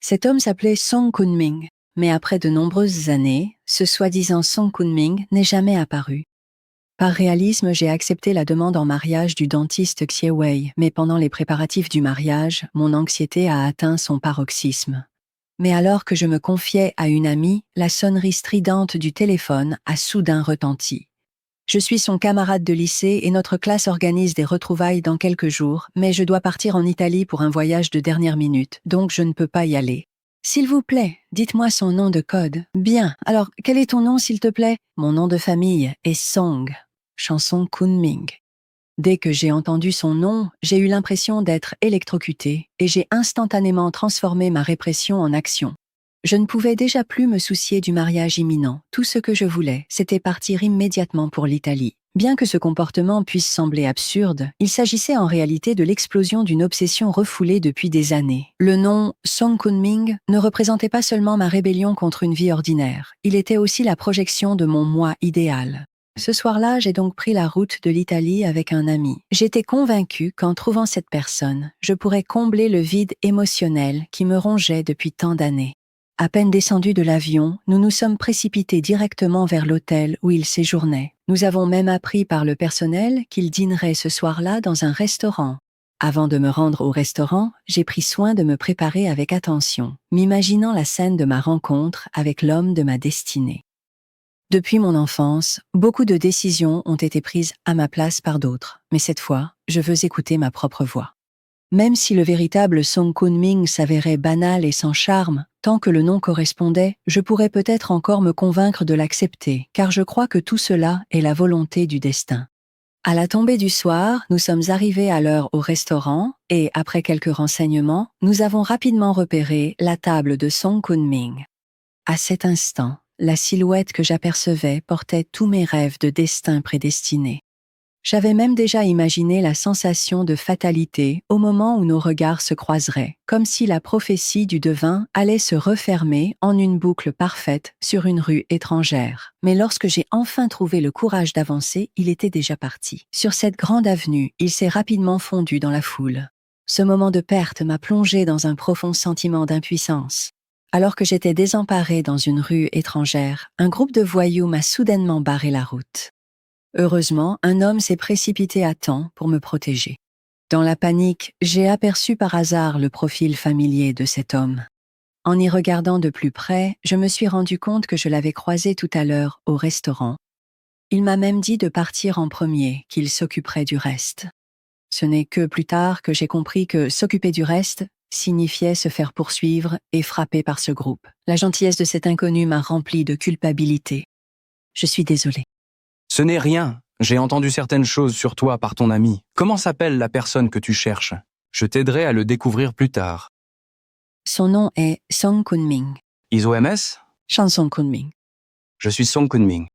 Cet homme s'appelait Song Kunming, mais après de nombreuses années, ce soi-disant Song Kunming n'est jamais apparu. Par réalisme, j'ai accepté la demande en mariage du dentiste Xie Wei, mais pendant les préparatifs du mariage, mon anxiété a atteint son paroxysme. Mais alors que je me confiais à une amie, la sonnerie stridente du téléphone a soudain retenti. Je suis son camarade de lycée et notre classe organise des retrouvailles dans quelques jours, mais je dois partir en Italie pour un voyage de dernière minute, donc je ne peux pas y aller. S'il vous plaît, dites-moi son nom de code. Bien, alors quel est ton nom s'il te plaît? Mon nom de famille est Song, chanson Kunming. Dès que j'ai entendu son nom, j'ai eu l'impression d'être électrocutée et j'ai instantanément transformé ma répression en action. Je ne pouvais déjà plus me soucier du mariage imminent. Tout ce que je voulais, c'était partir immédiatement pour l'Italie. Bien que ce comportement puisse sembler absurde, il s'agissait en réalité de l'explosion d'une obsession refoulée depuis des années. Le nom Song Kunming ne représentait pas seulement ma rébellion contre une vie ordinaire, il était aussi la projection de mon moi idéal. Ce soir-là, j'ai donc pris la route de l'Italie avec un ami. J'étais convaincue qu'en trouvant cette personne, je pourrais combler le vide émotionnel qui me rongeait depuis tant d'années. À peine descendus de l'avion, nous nous sommes précipités directement vers l'hôtel où il séjournait. Nous avons même appris par le personnel qu'il dînerait ce soir-là dans un restaurant. Avant de me rendre au restaurant, j'ai pris soin de me préparer avec attention, m'imaginant la scène de ma rencontre avec l'homme de ma destinée. Depuis mon enfance, beaucoup de décisions ont été prises à ma place par d'autres, mais cette fois, je veux écouter ma propre voix. Même si le véritable Song Kunming s'avérait banal et sans charme, tant que le nom correspondait, je pourrais peut-être encore me convaincre de l'accepter, car je crois que tout cela est la volonté du destin. À la tombée du soir, nous sommes arrivés à l'heure au restaurant et, après quelques renseignements, nous avons rapidement repéré la table de Song Kunming. À cet instant, la silhouette que j'apercevais portait tous mes rêves de destin prédestiné. J'avais même déjà imaginé la sensation de fatalité au moment où nos regards se croiseraient, comme si la prophétie du devin allait se refermer en une boucle parfaite sur une rue étrangère. Mais lorsque j'ai enfin trouvé le courage d'avancer, il était déjà parti. Sur cette grande avenue, il s'est rapidement fondu dans la foule. Ce moment de perte m'a plongé dans un profond sentiment d'impuissance. Alors que j'étais désemparée dans une rue étrangère, un groupe de voyous m'a soudainement barré la route. Heureusement, un homme s'est précipité à temps pour me protéger. Dans la panique, j'ai aperçu par hasard le profil familier de cet homme. En y regardant de plus près, je me suis rendu compte que je l'avais croisé tout à l'heure au restaurant. Il m'a même dit de partir en premier, qu'il s'occuperait du reste. Ce n'est que plus tard que j'ai compris que s'occuper du reste signifiait se faire poursuivre et frapper par ce groupe. La gentillesse de cet inconnu m'a rempli de culpabilité. Je suis désolée. Ce n'est rien. J'ai entendu certaines choses sur toi par ton ami. Comment s'appelle la personne que tu cherches? Je t'aiderai à le découvrir plus tard. Son nom est Song Kunming. ISO-MS? Chanson Kunming. Je suis Song Kunming.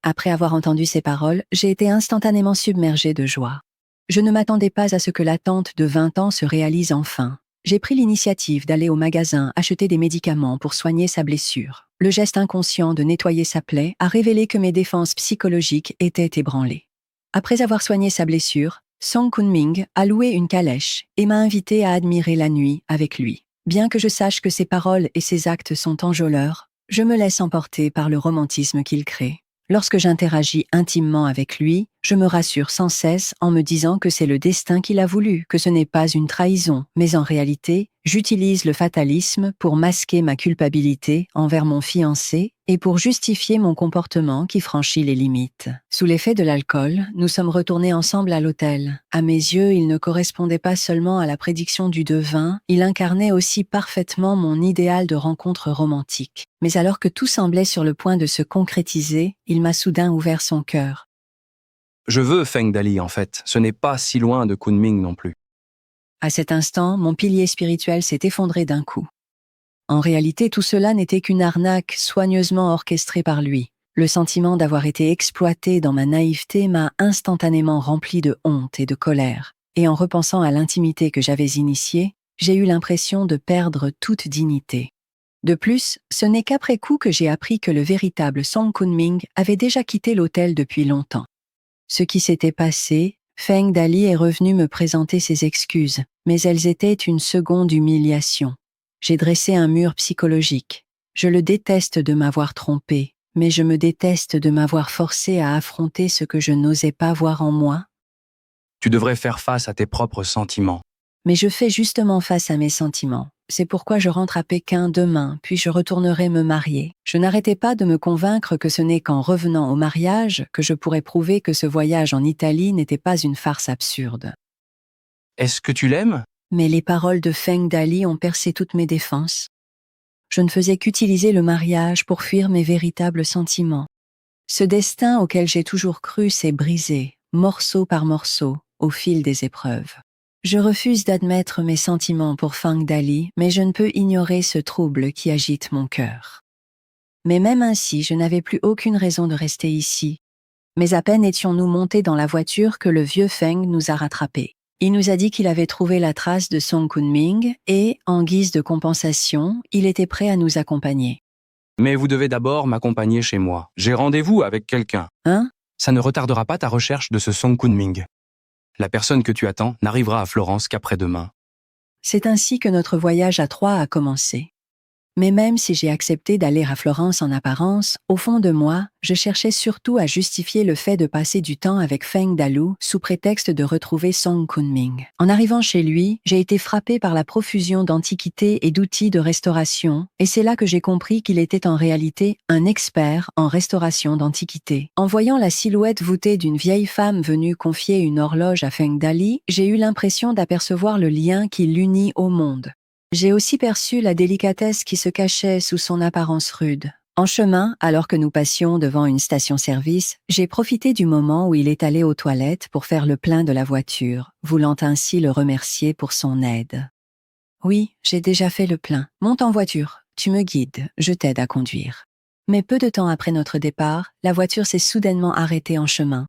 Après avoir entendu ces paroles, j'ai été instantanément submergée de joie. Je ne m'attendais pas à ce que l'attente de 20 ans se réalise enfin. J'ai pris l'initiative d'aller au magasin acheter des médicaments pour soigner sa blessure. Le geste inconscient de nettoyer sa plaie a révélé que mes défenses psychologiques étaient ébranlées. Après avoir soigné sa blessure, Song Kunming a loué une calèche et m'a invité à admirer la nuit avec lui. Bien que je sache que ses paroles et ses actes sont enjôleurs, je me laisse emporter par le romantisme qu'il crée. Lorsque j'interagis intimement avec lui, je me rassure sans cesse en me disant que c'est le destin qu'il a voulu, que ce n'est pas une trahison, mais en réalité, j'utilise le fatalisme pour masquer ma culpabilité envers mon fiancé et pour justifier mon comportement qui franchit les limites. Sous l'effet de l'alcool, nous sommes retournés ensemble à l'hôtel. À mes yeux, il ne correspondait pas seulement à la prédiction du devin, il incarnait aussi parfaitement mon idéal de rencontre romantique. Mais alors que tout semblait sur le point de se concrétiser, il m'a soudain ouvert son cœur. Je veux Feng Dali en fait. Ce n'est pas si loin de Kunming non plus. À cet instant, mon pilier spirituel s'est effondré d'un coup. En réalité, tout cela n'était qu'une arnaque soigneusement orchestrée par lui. Le sentiment d'avoir été exploité dans ma naïveté m'a instantanément rempli de honte et de colère. Et en repensant à l'intimité que j'avais initiée, j'ai eu l'impression de perdre toute dignité. De plus, ce n'est qu'après coup que j'ai appris que le véritable Song Kunming avait déjà quitté l'hôtel depuis longtemps. Ce qui s'était passé, Feng Dali est revenu me présenter ses excuses, mais elles étaient une seconde humiliation. J'ai dressé un mur psychologique. Je le déteste de m'avoir trompé, mais je me déteste de m'avoir forcé à affronter ce que je n'osais pas voir en moi. Tu devrais faire face à tes propres sentiments. Mais je fais justement face à mes sentiments. C'est pourquoi je rentre à Pékin demain, puis je retournerai me marier. Je n'arrêtais pas de me convaincre que ce n'est qu'en revenant au mariage que je pourrais prouver que ce voyage en Italie n'était pas une farce absurde. Est-ce que tu l'aimes? Mais les paroles de Feng Dali ont percé toutes mes défenses. Je ne faisais qu'utiliser le mariage pour fuir mes véritables sentiments. Ce destin auquel j'ai toujours cru s'est brisé, morceau par morceau, au fil des épreuves. Je refuse d'admettre mes sentiments pour Feng Dali, mais je ne peux ignorer ce trouble qui agite mon cœur. Mais même ainsi, je n'avais plus aucune raison de rester ici. Mais à peine étions-nous montés dans la voiture que le vieux Feng nous a rattrapés. Il nous a dit qu'il avait trouvé la trace de Song Kunming et, en guise de compensation, il était prêt à nous accompagner. Mais vous devez d'abord m'accompagner chez moi. J'ai rendez-vous avec quelqu'un. Hein? Ça ne retardera pas ta recherche de ce Song Kunming. La personne que tu attends n'arrivera à Florence qu'après-demain. C'est ainsi que notre voyage à trois a commencé. Mais même si j'ai accepté d'aller à Florence en apparence, au fond de moi, je cherchais surtout à justifier le fait de passer du temps avec Feng Dalu sous prétexte de retrouver Song Kunming. En arrivant chez lui, j'ai été frappée par la profusion d'antiquités et d'outils de restauration, et c'est là que j'ai compris qu'il était en réalité un expert en restauration d'antiquités. En voyant la silhouette voûtée d'une vieille femme venue confier une horloge à Feng Dali, j'ai eu l'impression d'apercevoir le lien qui l'unit au monde. J'ai aussi perçu la délicatesse qui se cachait sous son apparence rude. En chemin, alors que nous passions devant une station-service, j'ai profité du moment où il est allé aux toilettes pour faire le plein de la voiture, voulant ainsi le remercier pour son aide. « Oui, j'ai déjà fait le plein. Monte en voiture. Tu me guides. Je t'aide à conduire. » Mais peu de temps après notre départ, la voiture s'est soudainement arrêtée en chemin.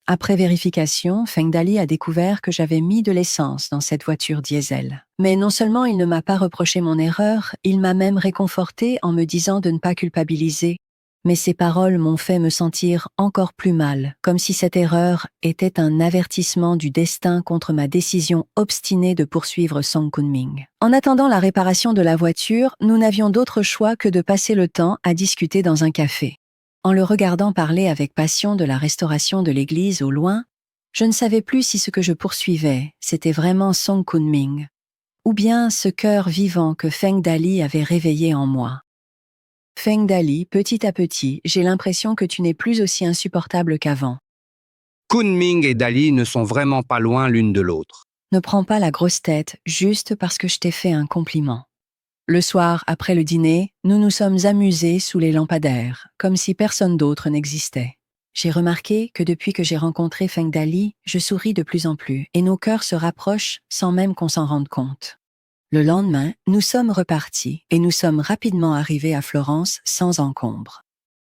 Après vérification, Feng Dali a découvert que j'avais mis de l'essence dans cette voiture diesel. Mais non seulement il ne m'a pas reproché mon erreur, il m'a même réconforté en me disant de ne pas culpabiliser. Mais ces paroles m'ont fait me sentir encore plus mal, comme si cette erreur était un avertissement du destin contre ma décision obstinée de poursuivre Song Kunming. En attendant la réparation de la voiture, nous n'avions d'autre choix que de passer le temps à discuter dans un café. En le regardant parler avec passion de la restauration de l'église au loin, je ne savais plus si ce que je poursuivais, c'était vraiment Song Kunming, ou bien ce cœur vivant que Feng Dali avait réveillé en moi. Feng Dali, petit à petit, j'ai l'impression que tu n'es plus aussi insupportable qu'avant. Kunming et Dali ne sont vraiment pas loin l'une de l'autre. Ne prends pas la grosse tête juste parce que je t'ai fait un compliment. Le soir, après le dîner, nous nous sommes amusés sous les lampadaires, comme si personne d'autre n'existait. J'ai remarqué que depuis que j'ai rencontré Feng Dali, je souris de plus en plus et nos cœurs se rapprochent sans même qu'on s'en rende compte. Le lendemain, nous sommes repartis et nous sommes rapidement arrivés à Florence sans encombre.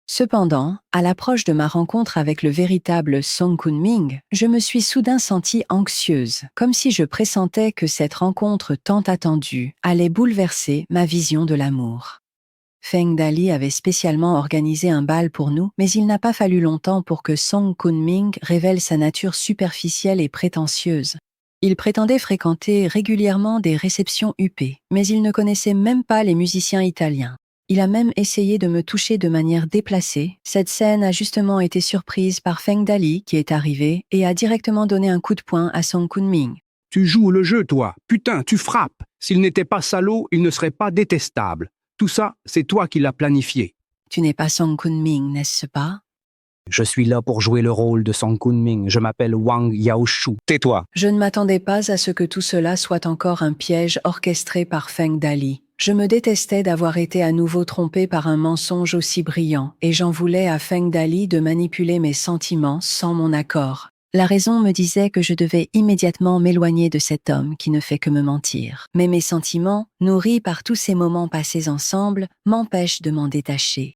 Cependant, à l'approche de ma rencontre avec le véritable Song Kunming, je me suis soudain sentie anxieuse, comme si je pressentais que cette rencontre tant attendue allait bouleverser ma vision de l'amour. Feng Dali avait spécialement organisé un bal pour nous, mais il n'a pas fallu longtemps pour que Song Kunming révèle sa nature superficielle et prétentieuse. Il prétendait fréquenter régulièrement des réceptions huppées, mais il ne connaissait même pas les musiciens italiens. Il a même essayé de me toucher de manière déplacée. Cette scène a justement été surprise par Feng Dali qui est arrivé et a directement donné un coup de poing à Song Kunming. Tu joues le jeu, toi. Putain, tu frappes. S'il n'était pas salaud, il ne serait pas détestable. Tout ça, c'est toi qui l'as planifié. Tu n'es pas Song Kunming, n'est-ce pas? Je suis là pour jouer le rôle de Song Kunming. Je m'appelle Wang Yaoshu. Tais-toi. Je ne m'attendais pas à ce que tout cela soit encore un piège orchestré par Feng Dali. Je me détestais d'avoir été à nouveau trompée par un mensonge aussi brillant, et j'en voulais à Feng Dali de manipuler mes sentiments sans mon accord. La raison me disait que je devais immédiatement m'éloigner de cet homme qui ne fait que me mentir. Mais mes sentiments, nourris par tous ces moments passés ensemble, m'empêchent de m'en détacher.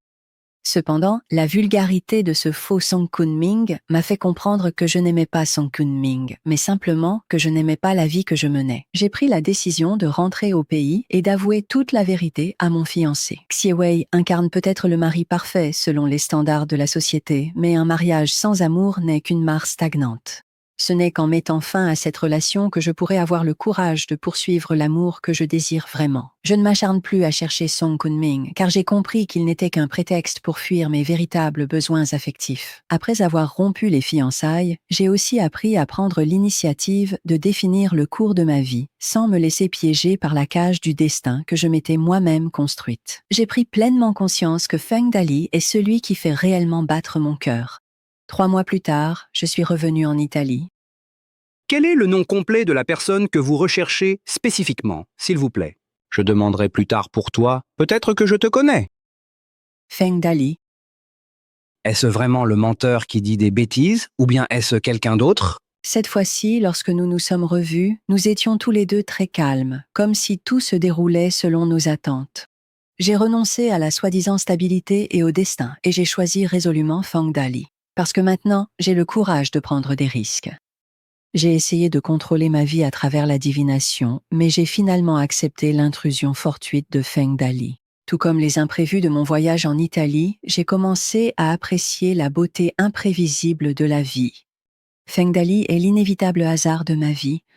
Cependant, la vulgarité de ce faux Song Kunming m'a fait comprendre que je n'aimais pas Song Kunming, mais simplement que je n'aimais pas la vie que je menais. J'ai pris la décision de rentrer au pays et d'avouer toute la vérité à mon fiancé. Xie Wei incarne peut-être le mari parfait selon les standards de la société, mais un mariage sans amour n'est qu'une mare stagnante. Ce n'est qu'en mettant fin à cette relation que je pourrai avoir le courage de poursuivre l'amour que je désire vraiment. Je ne m'acharne plus à chercher Song Kunming, car j'ai compris qu'il n'était qu'un prétexte pour fuir mes véritables besoins affectifs. Après avoir rompu les fiançailles, j'ai aussi appris à prendre l'initiative de définir le cours de ma vie, sans me laisser piéger par la cage du destin que je m'étais moi-même construite. J'ai pris pleinement conscience que Feng Dali est celui qui fait réellement battre mon cœur. 3 mois plus tard, je suis revenue en Italie. Quel est le nom complet de la personne que vous recherchez spécifiquement, s'il vous plaît? Je demanderai plus tard pour toi, peut-être que je te connais. Feng Dali. Est-ce vraiment le menteur qui dit des bêtises, ou bien est-ce quelqu'un d'autre? Cette fois-ci, lorsque nous nous sommes revus, nous étions tous les deux très calmes, comme si tout se déroulait selon nos attentes. J'ai renoncé à la soi-disant stabilité et au destin, et j'ai choisi résolument Feng Dali. Parce que maintenant, j'ai le courage de prendre des risques. J'ai essayé de contrôler ma vie à travers la divination, mais j'ai finalement accepté l'intrusion fortuite de Feng Dali. Tout comme les imprévus de mon voyage en Italie, j'ai commencé à apprécier la beauté imprévisible de la vie. Feng Dali est l'inévitable hasard de ma vie,